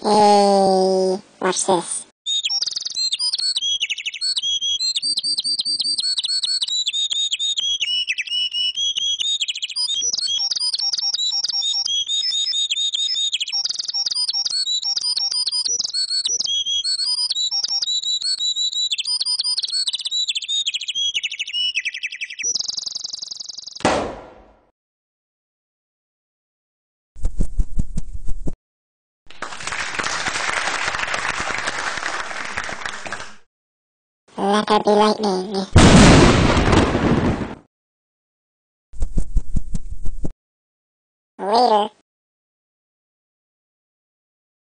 Hey, watch this. Let there be lightning. Later.